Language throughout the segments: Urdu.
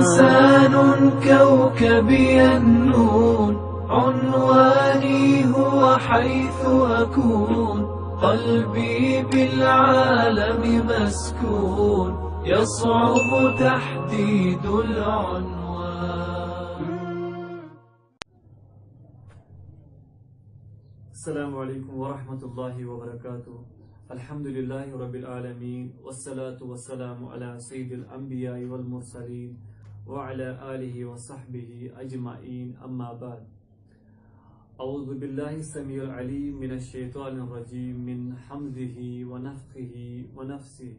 إنسان كوكبي النون، عنواني هو حيث أكون، قلبي بالعالم مسكون، يصعب تحديد العنوان. السلام عليكم ورحمة الله وبركاته. الحمد لله رب العالمين، والصلاة والسلام على سيد الأنبياء والمرسلين وعلى آله وصحبه أجمعين، أما بعد. أعوذ بالله السميع العليم من الشيطان الرجيم من حمزه ونفخه ونفسه.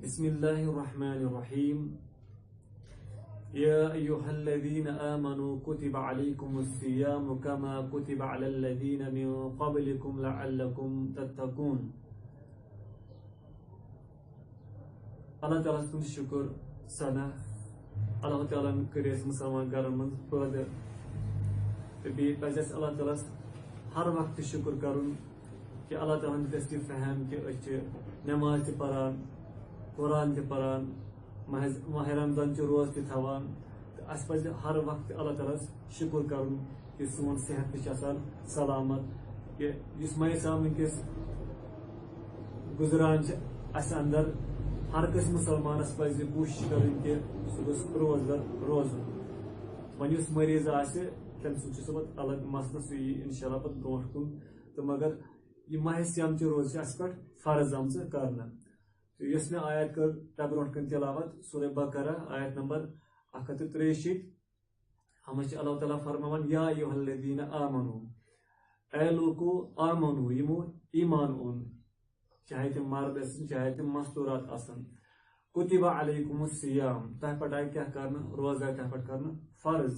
بسم الله الرحمن الرحيم. يا أيها الذين آمنوا كتب عليكم الصيام كما كتب على الذين من قبلكم لعلكم تتقون. اللہ تعالیٰ سُنٛد شُکر سنہ اللہ تعالیٰ کٔرۍ مسلمان گھرن منٛز پٲدٕ تہٕ بیٚیہِ پزِ اَسہِ اللہ تعالیٰ ہر وقتہٕ شُکر کرُن کہِ اللہ تعالیٰ ہن دیُت اَسہِ یہِ فہم کہِ أسۍ چھِ نٮ۪ماز تہِ پران، قرآن تہِ پران، ماہ رمضان چہِ روز تہِ تھاوان، تہٕ اَسہِ پزِ ہر وقتہٕ اللہ تعالیٰ ہس شُکر کرُن کہِ سون صحت تہِ چھُ آسان سلامت، کہِ یُس میسام وٕنکیٚس گُزران چھِ اَسہِ اندر ہر کٲنٛسہِ مُسلمانس پزِ کوٗشش کرٕنۍ کہِ سُہ گوٚژھ روزدر روزُن. وۄنۍ یُس مریض آسہِ تٔمۍ سُنٛد چھُ سُہ پتہٕ الگ مسلہٕ، سُہ یی انشاء اللہ پتہٕ برونٛٹھ کُن. تہٕ مگر یہِ ماہِ صیام چہِ روزٕ چھِ اَسہِ پٮ۪ٹھ فرض آمژٕ کرنہٕ. تہٕ یۄس مےٚ آیت کٔر تَمہِ برونٛٹھ کَنۍ تِلاوت سورہ بقرہ آیت نمبر 163. اَتھ منٛز چھِ اللہ تعالیٰ فرماوان یا ایُہا الذیٖنَ آمنوٗ، اے لوٗکو آمنوٗ یِمو ایٖمان اوٚن، چاہے تِم مرد ٲسِن چاہے تِم مستوٗرات آسن. کُتِبَ علیکُم الصِیام، تۄہہِ پٮ۪ٹھ آیہِ کیٛاہ کرنہٕ؟ روزٕ آیہِ تۄہہِ پٮ۪ٹھ کرنہٕ فرض.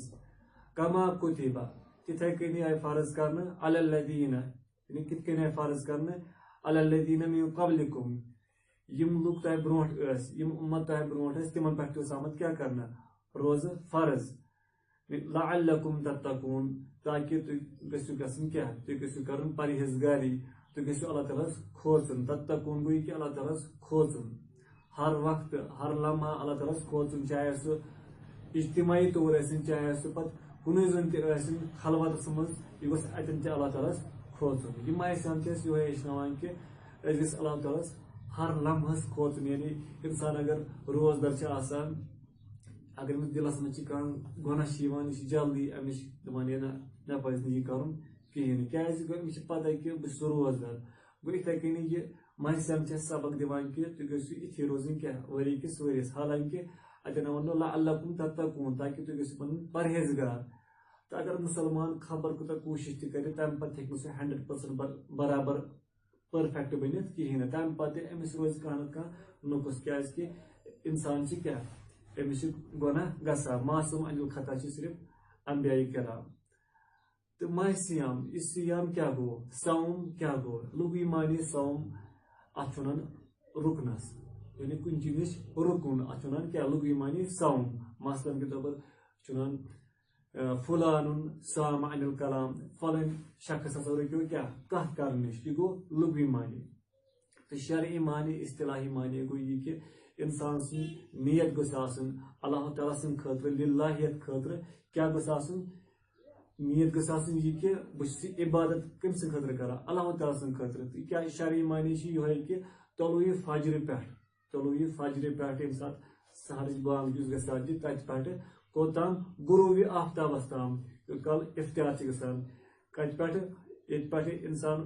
کما کُتِبَ، تِتھَے کٔنی آیہِ فرض کرنہٕ علی الذیٖنَ، یعنی کِتھ کٔنۍ آیہِ فرض کرنہٕ علی الذیٖنَ مِن قبلکُم، یِم لُکھ تۄہہِ برونٛٹھ ٲسۍ، یِم اُمت تۄہہِ برونٛٹھ ٲسۍ تِمن پٮ۪ٹھ تہِ اوس آمُت کیٛاہ کرنہٕ؟ روزٕ فرض. لعلکُم تتقوٗن، تاکہِ تُہۍ گٔژھِو گژھٕنۍ کیٛاہ؟ تُہۍ گٔژھِو کرُن پرہیزگاری، تُہۍ گٔژھِو اللہ تعالیٰ ہس کھوژُن. تتقوٗن گوٚو یہِ کہِ اللہ تعالیٰ ہس کھوژُن، ہر وقتہٕ ہر لمحہ اللہ تعالیٰ ہس کھوژُن، چاہے سُہ اجتماعی طور ٲسِن چاہے سُہ پتہٕ کُنُے زوٚن تہِ ٲسِن خلوتس منٛز، یہِ گوٚژھ اَتٮ۪ن تہِ اللہ تعالیٰ ہس کھوژُن. یہِ ماہِ صیام چھِ اَسہِ یِہوے ہیٚچھناوان کہِ أسۍ گٔژھۍ اللہ تعالیٰ ہس ہر لمحس کھوژُن. یعنی انسان اگر روزدر چھِ آسان، اگر أمِس دِلس منٛز چھِ کانٛہہ گۄناہ چھِ یِوان، یہِ چھِ جلدی اَمِچ دپان ہے نہ مےٚ پزِ نہٕ یہِ کرُن کِہینۍ نہٕ، کیازِ گوٚو أمِس چھِ پتہ کہِ بہٕ چھُس روزدر. گوٚو یِتھے کٔنی یہِ ماہِ صیام چھِ اَسہِ سبق دِوان کہِ تُہۍ گٔژھِو یِتھی روزٕنۍ کیٛاہ ؤری کِس ؤرِیس. حالانکہِ اَتٮ۪ن ووٚنو لعلکُم تتقوٗن، تاکہِ تُہۍ گٔژھِو بنُن پرہیزگار. تہٕ اگر مُسلمان خبر کوٗتاہ کوٗشش تہِ کرِ، تمہِ پتہٕ ہیٚکہِ نہٕ سُہ 100% برابر پٔرفیکٹ بٔنِتھ کِہینۍ نہٕ. تمہِ پتہٕ أمِس روزِ کانٛہہ نتہٕ کانٛہہ نۄقُص، کیازِ انسان چھِ کیٛاہ، أمِس چھِ گۄناہ گژھان. معصوٗم عن الخطا چھِ صرف انبیاء کرام. تہٕ ماہِ صیام، یہِ صیام کیٛاہ گوٚو؟ صوم کیٛاہ گوٚو؟ لغوی معنی صوم، اتھ چھُ ونان رُکنس، یعنی کُنہِ چیٖزٕ نِش رُکُن، اتھ چھُ ونان کیٛاہ؟ لغوی معنی صوم. مثلاً کے طور پر چھُ ونان فلانُن صام عن الکلام، فلٲنۍ شخص ہسا رُکیو کیٛاہ؟ کتھ کرنہٕ نِش. یہِ گوٚو لغوی معنی. تہٕ شرعی معنی اصطلاحی معنی گوٚو یہِ کہِ انسان سٕنٛز نیت گٔژھ آسٕنۍ اللہ تعالیٰ سٕنٛدِ خٲطرٕ، لِلٰہیت خٲطرٕ. کیٛاہ گٔژھ آسُن؟ نیت گٔژھ آسٕنۍ یہِ کہِ بہٕ چھُس یہِ عبادت کٔمۍ سٕنٛدِ خٲطرٕ کران؟ اللہ تعالیٰ سٕنٛدِ خٲطرٕ. تہٕ کیٛاہ شرعی معنی چھِ یِہوے کہِ طلوعِ فجرِ پٮ۪ٹھ، طلوعِ فجرِ پٮ۪ٹھ ییٚمہِ ساتہٕ سحرٕچ بانگ یُس گژھان چھِ تتہِ پٮ۪ٹھٕ کوٚتام غروبِ آفتابس تام، یوٚت کال اِفطار چھِ گژھان. کتہِ پٮ۪ٹھٕ؟ ییٚتہِ پٮ۪ٹھٕ انسان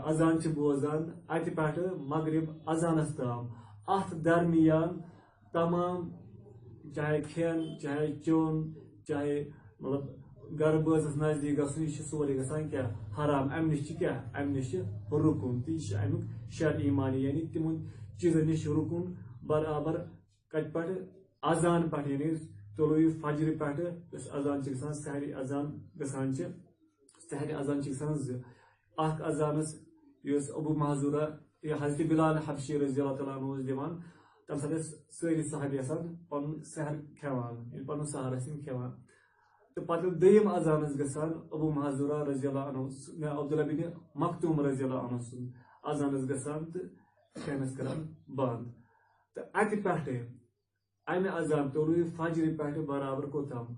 اذان چھِ بوزان، اتہِ پٮ۪ٹھٕ مغرب اذانس تام. اتھ درمیان تمام چاہے کھٮ۪ن چاہے چیوٚن چاہے مطلب گرٕ بٲژَس نزدیٖک گژھُن، یہِ چھُ سورُے گژھان کیٛاہ؟ حرام. اَمہِ نِش چھِ کیٛاہ؟ اَمہِ نِش چھِ رُکُن. تہٕ یہِ چھُ امیُک شرعی معنی، یعنی تِمن چیٖزن نِش رُکُن برابر. کتہِ پٮ۪ٹھٕ؟ اذان پٮ۪ٹھ، یعنی طلوعِ فجرِ پٮ۪ٹھٕ یۄس اذان چھِ گژھان، سحرِ اذان گژھان چھِ. سحرِ اذان چھِ گژھان زٕ. اکھ اذانس یۄس ابو محذورہ یا حضرت بلال حبشی رضی اللہ تعالیٰ عنہ اوس دِوان، تمہِ ساتہٕ ٲسۍ سٲری صحابی آسان پنُن سحر کھٮ۪وان، یعنی پنُن سحر ٲسۍ یِم کھٮ۪وان. تہٕ پتہٕ دوٚیِم اذانس گژھان ابو محذورہ رضی اللہ عنہ، عبداللہ بن مختوم رضی اللہ عنہ سُنٛد اذانس گژھان تہٕ کھٮ۪نس کران بنٛد. تہٕ اتہِ پٮ۪ٹھٕ امہ عذاب طلوع فجر پہ برابر کوتام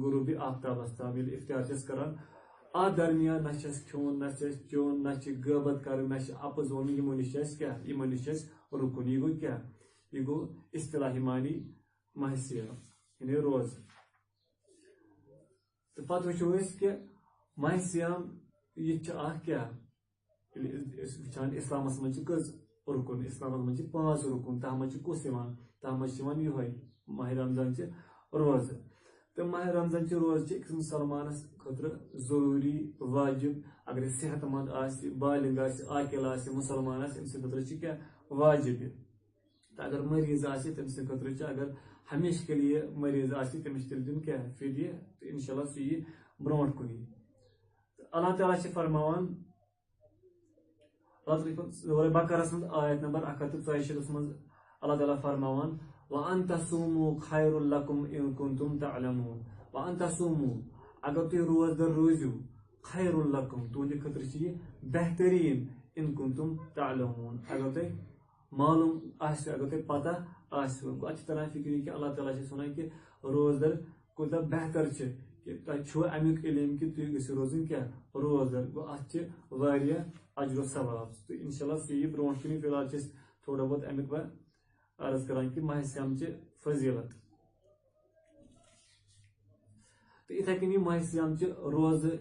غروب آفتابس تام ییٚلہِ افطار چھس کران اتھ درمیان نہ چھس کھیوٚن نہ چھس چیوٚن نہ چھ غٲبت کرٕنۍ نہ چھ اپُز ونُن یِمو نِش چھِ اَسہِ کیٛاہ یِمن نِش چھِ اَسہِ رُکُن یہِ گوٚو کیٛاہ یہِ گوٚو اصطلاحی معنی ماہ صیام یعنی روزٕ تہٕ پتہٕ وٕچھو أسۍ کہِ ماہ صیام یہِ چھِ اکھ کیٛاہ ییٚلہِ أسۍ وٕچھان اسلامس منٛز چھِ کٔژ رُکُن اسلامس منٛز چھِ 5 رُکُن تتھ منٛز چھِ کُس یِوان تتھ منٛز چھِ یِوان یِہوے ماہ رمضان چہِ روزٕ تہٕ ماہ رمضان چہِ روزٕ چھِ أکِس مُسلمانس خٲطرٕ ضروٗری واجب اگر أسۍ صحت مند آسہِ بالغ آسہِ عاقل آسہِ مُسلمان آسہِ أمۍ سٕنٛدِ خٲطرٕ چھِ کیٛاہ واجب یہِ تہٕ اگر مٔریٖض آسہِ تٔمۍ سٕنٛدِ خٲطرٕ چھِ اگر ہمیشہِ کے لیے مٔریٖض آسہِ تٔمِس چھِ تیٚلہِ دیُن کیٛاہ فِدیہِ تہٕ انشاء اللہ سُہ یی برونٛٹھ کُنی تہٕ اللہ تعالیٰ چھِ فرماوان سورہ بقرہس منٛز آیت نمبر 144 منٛز اللہ تعالیٰ فرماوان وَأَن تَصُومُوا خَيْرٌ لَكُمْ إِن كُنتُم تَعْلَمُونَ وَأَن تَصُومُوا اگر تُہۍ روزدر روٗزِو خَيْرٌ لَكُمْ تُہنٛدِ خٲطرٕ چھِ یہِ بہتریٖن إِن كُنتُم تَعْلَمُونَ اگر تۄہہِ معلوٗم آسہِ اگر تۄہہِ پتہ آسہِ اَتھ چھِ تران فِکرِ کہِ اللہ تعالیٰ چھِ وَنان کہِ روزدر کوٗتاہ بہتر چھِ کہِ تۄہہِ چھُو امیُک علم کہِ تُہۍ گٔژھِو روزٕنۍ کیٛاہ روزدر گوٚو اَتھ چھِ واریاہ اجر و ثواب تہٕ انشاء اللہ سُہ یی برونٛٹھ کُنی فی الحال چھِ أسۍ تھوڑا بہت امیُک وۄنۍ عرض کران کہِ ماہ صیامچہِ فضیٖلت تہٕ یِتھے کٔنی ماہ صیامچہِ روزٕ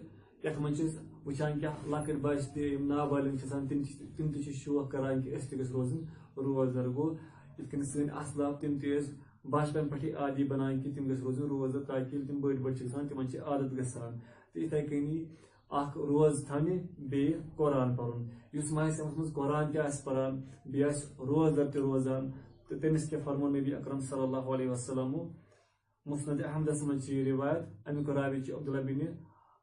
یتھ منٛز چھِ أسۍ وٕچھان کیٛاہ لۄکٕٹۍ بچہِ تہِ یِم نابالغ چھِ آسان تِم تہِ چھِ شوق کران کہِ أسۍ تہِ گٔژھۍ روزٕنۍ روزدر گوٚو یِتھ کٔنۍ سٲنۍ اسلاف تِم تہِ ٲسۍ بچپن پٮ۪ٹھٕے عادی بنان کہِ تِم گٔژھۍ روزٕنۍ روزدر تاکہِ ییٚلہِ تِم بٔڑۍ بٔڑۍ چھِ گژھان تِمن چھِ عادت گژھان تہٕ یِتھے کٔنی اکھ روزٕ تھاونہِ بیٚیہِ قرآن پرُن یُس ماہ صیامس منٛز قرآن تہِ آسہِ پران بیٚیہِ آسہِ روزدر تہِ روزان تہٕ تٔمِس کیٛاہ فرمو نبی اکرم صلی اللہ علیہ وسلمو مسند احمدس منٛز چھِ یہِ روایت امیُک راوی چھِ عبداللہ بن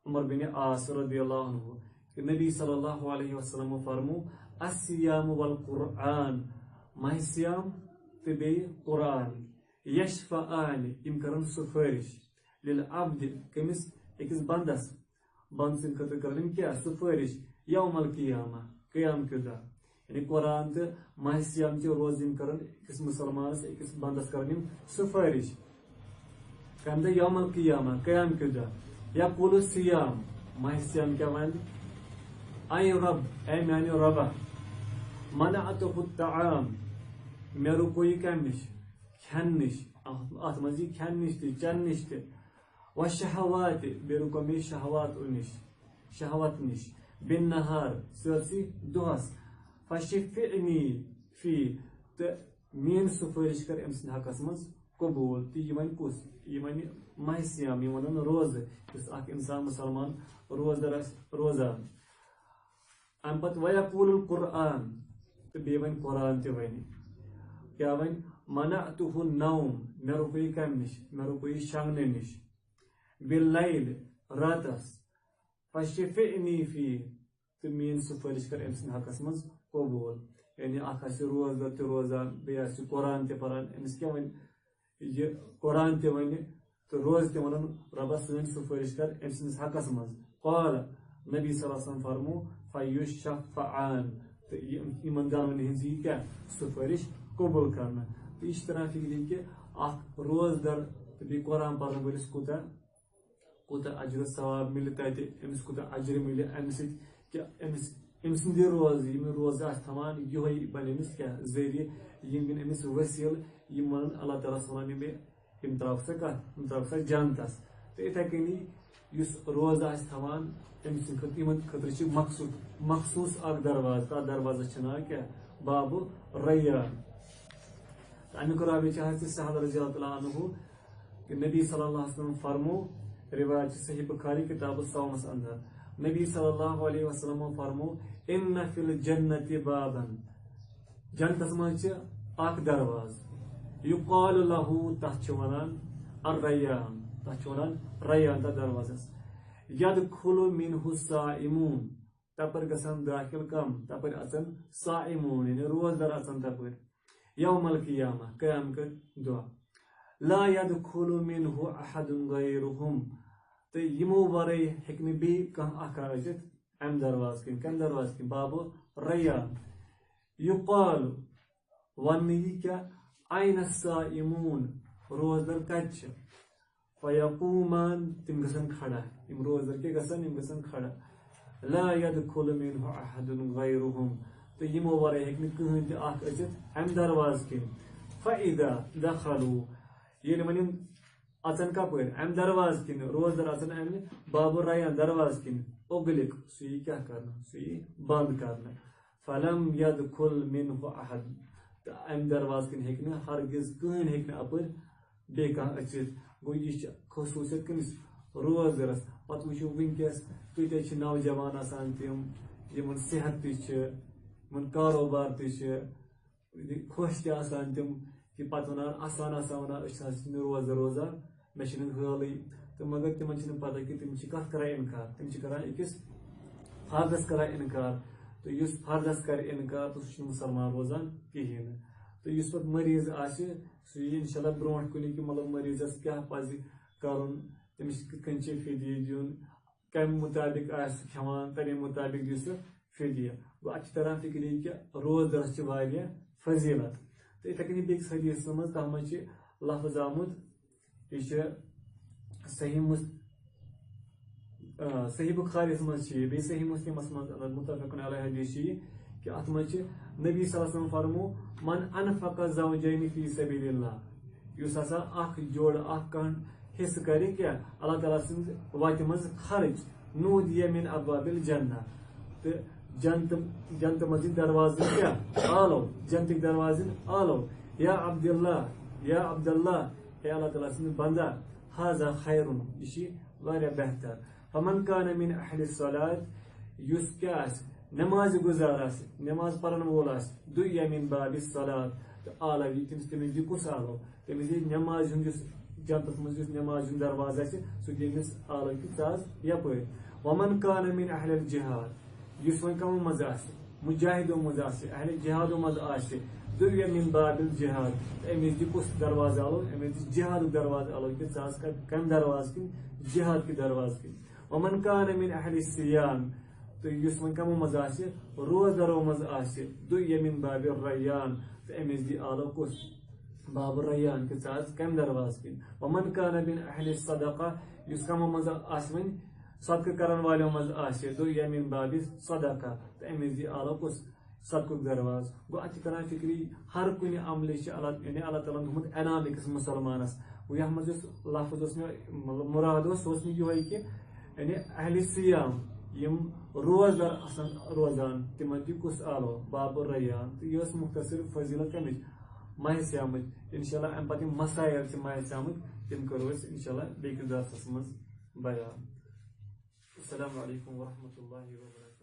عمر بن عاص رضی اللہ عنہ کہ نبی صلی اللہ علیہ وسلمو فرمو الصیام والقرآن ماہ صیام تہٕ بیٚیہِ قرآن یشفعان یِم کرن سُفٲرِش للعبد کٔمِس أکِس بنٛدس بنٛد سٕنٛدِ خٲطرٕ کرن یِم کیٛاہ سُفٲرِش یوم القیامہ قیام کہِ دۄہ یعنی قرآن تہٕ ماہ صیام چہِ روزٕ یِم کرن أکِس مُسلمانس أکِس بنٛدس کرن یِم سُفٲرِش کمہِ دۄہ یوم القیامہ قیام کہِ دۄہ یقول الصیام ماہ صیام کیٛاہ وَنہِ اے رب اے میانہِ رۄبا منعتُہ الطعام مےٚ رُکو یہِ کمہِ نِش کھٮ۪نہٕ نِش اتھ منٛز یی کھٮ۪نہٕ نِش تہِ چٮ۪نہٕ نِش تہِ وشہوات بیٚیہِ رُکو مےٚ شہواتو نِش شہوت نِش بالنہار سٲرسٕے دۄہس فشفعنی فی تہٕ میٲنۍ سُفٲرِش کر أمۍ سٕنٛدِ حقس منٛز قبوٗل تہٕ یہِ وَنہِ کُس یہِ وَنہِ ماہ صیام یہِ وَنن روزٕ یُس اکھ اِنسان مُسلمان روزدر آسہِ روزان امہِ پتہٕ ویقول القرآن تہٕ بیٚیہِ وَنہِ قرآن تہِ وَنہِ کیٛاہ وَنہِ منعتُہ النوم مےٚ رُکو یہِ کمہِ نِش مےٚ رُکو یہِ شۄنٛگنہٕ نِش باللیل راتس فشفعنی فی تہٕ میٲنۍ سُفٲرِش کر أمۍ سٕنٛدِ حقس منٛز قبوٗل یعنی اکھ آسہِ روزدر تہِ روزان بیٚیہِ آسہِ قرآن تہِ پران أمِس کیٛاہ وَنہِ یہِ قرآن تہِ وَنہِ تہٕ روزٕ تہِ وَنن رۄبس سٲنۍ سُفٲرِش کر أمۍ سٕنٛدِس حقس منٛز قال نبی صلی اللہ علیہ وسلم فرمو فیُشفعان تہٕ یِمن دۄنوٕنی ہٕنٛز یی کیٛاہ سُفٲرِش قبوٗل کرنہٕ تہٕ یہِ چھِ تران فِکرِ کہِ اکھ روزدر تہٕ بیٚیہِ قرآن پرن وٲلِس کوٗتاہ اجر ثواب مِلہِ تتہِ أمِس کوٗتاہ اجر مِلہِ امہِ سۭتۍ کہِ أمۍ سٕنٛدِ روزٕ یِم روزٕ آسہِ تھاوان یِہوے بنہِ أمِس کیٛاہ ذٔریعہٕ یِم دِنۍ أمِس وسیٖلہٕ یِم ونن اللہ تعالیٰ ہس ونان یِم تراوکھ سا کتھ یِم تراوکھ سا جنتس تہٕ یِتھے کٔنی یُس روزٕ آسہِ تھاوان أمۍ سٕنٛدِ خٲطرٕ یِمن خٲطرٕ چھِ مخصوٗص اکھ دروازٕ تتھ دروازس چھِ ناو کیٛاہ بابُ ریان تہٕ امیُک راوی چھِ حضرت سہل رضی اللہ تعالیٰ عنہ کہ نبی صلی اللہ علیہ وسلم فرمو روایت چھِ صحیح بخاری کتاب الصومس اندر نبی صلی اللہ علیہ وسلم فرمو ان فی الجنت بابن جنتس منٛز چھِ اکھ دروازٕ یُقال لہوٗ تتھ چھِ ونان الریان تتھ چھِ ونان ریان تتھ دروازس یدخل منہ الصائمون تپٲرۍ گژھان دٲخل کم تپٲرۍ اژان صائمون یعنی روزدر اژان تپٲرۍ یوم القیامہ قیام کہِ دۄہ لا یدخل منہ احد غیرہم تہٕ یِمو ورٲے ہیٚکہِ نہٕ بیٚیہِ کانٛہہ اکھ أژِتھ امہِ دروازٕ کِنۍ کمہِ دروازٕ کِنۍ بابُ ریان یُقال وننہٕ یی کیٛاہ أين الصائمون روزدر کتہ چھ فیقومان تم گژھن کھڑا یم روزدر کے گژھن یم گژھن کھڑا لا يدخل منه احد غيرهم تو یمو ورے ہیکہ نہ کٕہٕنۍ تہِ اکھ أژِتھ امہِ دروازٕ کِنۍ فاذا دخلوا ییٚلہِ وۄنۍ یِم اژن کپٲرۍ امہِ دروازٕ کِنۍ روزدر اژن امہِ باب الریان دروازٕ کِنۍ اُغلق سُہ یی کیاہ کرنہٕ سُہ یی بنٛد کرنہٕ فلم يدخل منه احد تہٕ امہِ دروازٕ کِنۍ ہیکہِ نہٕ ہرگز کٕہٕنۍ ہیکہِ نہٕ اپٲرۍ بیٚیہِ کانٛہہ أژِتھ گوٚو یہِ چھِ خصوٗصیت کٔمِس روزدرس پتہٕ وٕچھو وٕنکیٚس کۭتیاہ چھِ نوجوان آسان تِم یِمن صحت تہِ چھِ یِمن کاروبار تہِ چھِ خۄش تہِ آسان تِم کہِ پتہٕ ونان آسان ونان أسۍ ہسا چھِ نہٕ روزدر روزان مےٚ چھِنہٕ حٲلٕے تہٕ مگر تِمن چھِنہٕ پتہ کہِ تِم چھِ کتھ کران انکار تِم چھِ کران أکِس فردس کران انکار تہٕ یُس فردس کرِ انکار تہٕ سُہ چھُنہٕ مُسلمان روزان کہیٖنۍ نہٕ تہٕ یُس پتہٕ مریض آسہِ سُہ یی انشاء اللہ برونٛٹھ کُنہِ کہِ مطلب مریضس کیاہ پزِ کرُن تٔمِس کِتھ کٔنۍ چھِ فدیہ دیُن کمہِ مطابق آسہِ سُہ کھٮ۪وان تمے مطابق دی سُہ فدیہ گوٚو اتھ چھِ تران فکری کہِ روزدرس چھِ واریاہ فضیلت تہٕ یِتھے کٔنی بیٚکِس حدیثس منٛز تتھ منٛز چھِ لفظ آمُت یہِ چھِ صحیح بخاریس منٛز چھِ یہِ بیٚیہِ صحیح مسلمس منٛز متفقن علیہ حدیث چھِ یہِ کہِ اتھ منٛز چھِ نبی صلی اللہ علیہ وسلم فرمو من انفق زوجین فی سبیل اللہ یُس ہسا اکھ جوڑٕ اکھ کانٛہہ حصہٕ کرِ کیاہ اللہ تعالیٰ سٕنٛز وتہِ منٛز خرٕچ نودیہ من ابواب الجنہ تہٕ جنتہٕ منٛز یِن دروازٕ کیاہ آلو جنتٕکۍ دروازٕ آلو یا عبداللہ اے اللہ تعالیٰ سٕنٛدۍ بندا حاذا خیرن یہِ چھِ واریاہ بہتر فمن کان من اہل الصلاۃ یُس کیاہ آسہِ نماز گزار آسہِ نماز پرن وول آسہِ دُعیہ من باب الصلاۃ تہٕ آلو یہِ تٔمِس دی کُس آلو تٔمِس دی نماز ہُنٛد یُس جنتس منٛز یُس نماز ہُنٛد دروازٕ آسہِ سُہ دی أمِس آلو کہِ ژٕ اژ یپٲرۍ ومن کان من اہل الجہاد یُس وۄنۍ کمو منٛز آسہِ مجاہدو منٛز آسہِ اہل جہادو منٛز آسہِ دُعیہ من باب الجہاد تہٕ أمِس دی کُس دروازٕ آلو أمِس دی جہادُک دروازٕ آلو کہِ ژٕ اژ کمہِ دروازٕ کِنۍ جہاد کہِ دروازٕ کِنۍ ومن کان من اہل الصیام تہٕ یُس وۄنۍ کمو منٛز آسہِ روزدرو منٛز آسہِ دُعیہ من باب الریان تہٕ أمِس دی آلو کُس باب الریان کہِ ژٕ اژ کمہِ دروازٕ کِنۍ ومن کان من اہل الصدقہ یُس کمو منٛز آسہِ وۄنۍ صدقہٕ کرن والیو منٛز آسہِ دُعیہ من باب صدقہ تہٕ أمِس دی آلو کُس صدقُک دروازٕ گوٚو اتھ چھِ تران فکری ہر کُنہِ عملہِ چھِ یعنی اللہ تعالیٰ ہن تھوٚمُت انعام أکِس مُسلمانس گوٚو یتھ منٛز یُس لفظ اوس مےٚ مطلب مُراد اوس سُہ اوس نہٕ یِہوے کہِ یعنی اہلِ سیام یِم روزدر آسان روزان تِمن دی کُس آلو باب الریان تہٕ یہِ ٲس مختصر فضیلت کمِچ ماہِ صیامٕچ انشاء اللہ امہِ پتہٕ یِم مسائل چھِ ماہِ صیامٕکۍ تِم کرو أسۍ انشاء اللہ بیٚکِس درسس منٛز بیان السلام علیکم ورحمۃ اللہ وبرکاتہ.